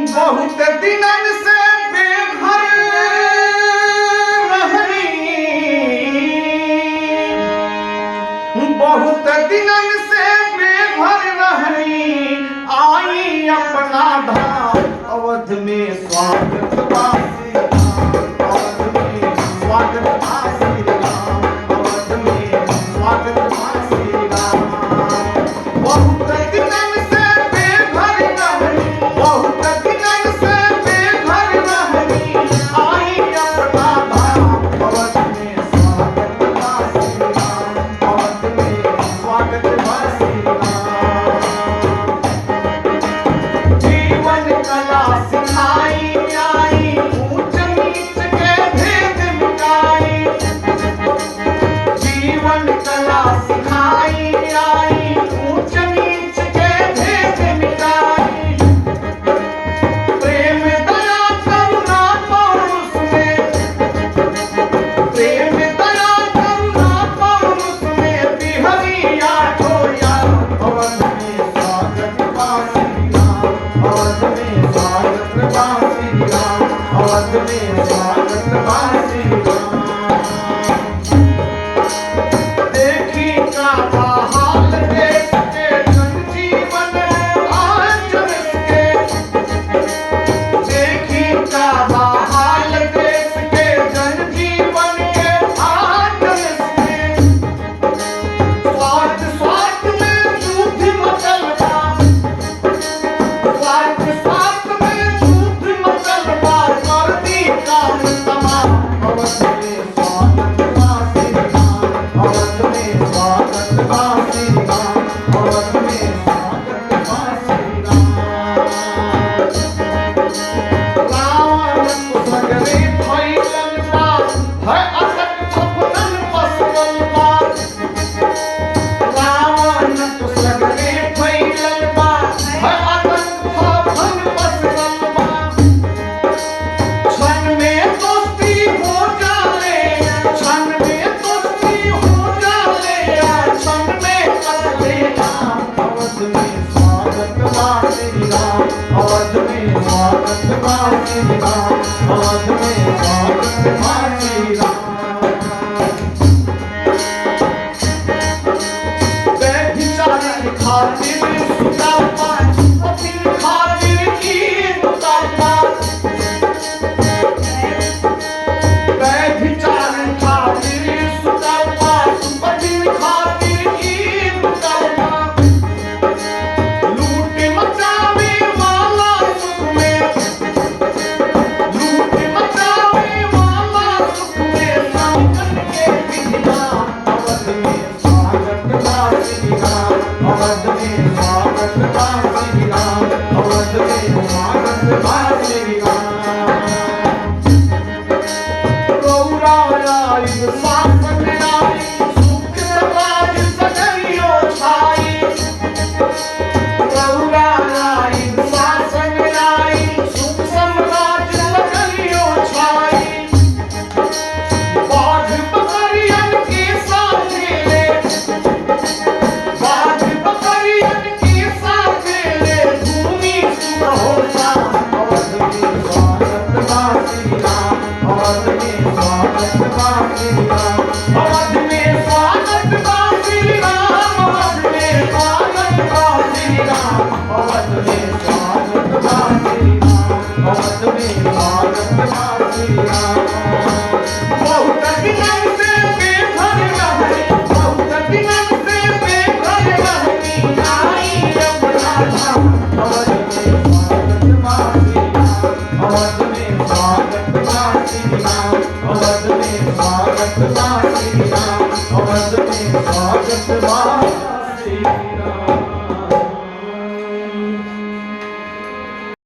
बहुत दिनन से बेघर रहनी, बहुत दिनन से बेघर रहनी, आई अपना धाम अवध में स्वागत वासी अवध में स्वागत वासी राम, अवध में स्वागत वासी राम। बहुत दिनन से बेघर रहनी, बहुत दिनन से बेघर रहनी, आई अपना धाम अवध में स्वागत वासी राम, अवध में स्वागत वासी राम। जीवन कला सिखाई आई, ऊंच नीच के भेद मिटाई, जीवन कला सिखाई आई, ऊंच नीच के भेद मिटाई। प्रेम दया करुणा पौरुष में, प्रेम दया करुणा पौरुष में बिहरिया ठोया। अवध में स्वागत वासी राम, अवध में स्वागत वासी राम, अवध में स्वागत वासी राम। देखी का हाल देश के जनजीवन आज के, देखी का हाल देश के जनजीवन के आज के। स्वार्थ स्वार्थ में झूठ मचलता, स्वार्थ स्वार्थ में झूठ मचलता, करती काम तमाम। अवध में स्वागत वासी राम, अवध में स्वागत वासी राम, अवध में स्वागत वासी राम। रावण सगरे फैलल बा, है असत फफनन पसरल बा। रावण सगरे फैलल बा, है असत फफन पसरल बा। क्षण में दोस्ती हो जाले, क्षण में दोस्ती हो जाले, क्षण में कतले राम। अवध में स्वागत वासी राम, अवध में स्वागत वासी राम, अवध में स्वागत वासी राम। बेचारे खातिर सुतापा, अपनी खातिर की सुतापा। बेचारे खातिर सुतापा, अपनी खातिर की सुतापा। लूट मचावे वाला सुख में, लूट मचावे वाला सुख में, संकट के बिना। अवध में स्वागत वासी राम, अवध में स्वागत वासी राम, अवध में स्वागत वासी राम। गौरा आई शासन आई, सुख समाज सगरियो छाई। गौरा आई शासन आई, सुख समाज सगरियो छाई। बाघ बकरियन के साथ ले, बाघ बकरियन के साथ ले, भूमि सुख हो जा। अवध में स्वागत वासी राम, अवध में स्वागत वासी राम, अवध में स्वागत वासी राम, अवध में स्वागत वासी राम, अवध में स्वागत वासी राम, अवध में स्वागत वासी राम।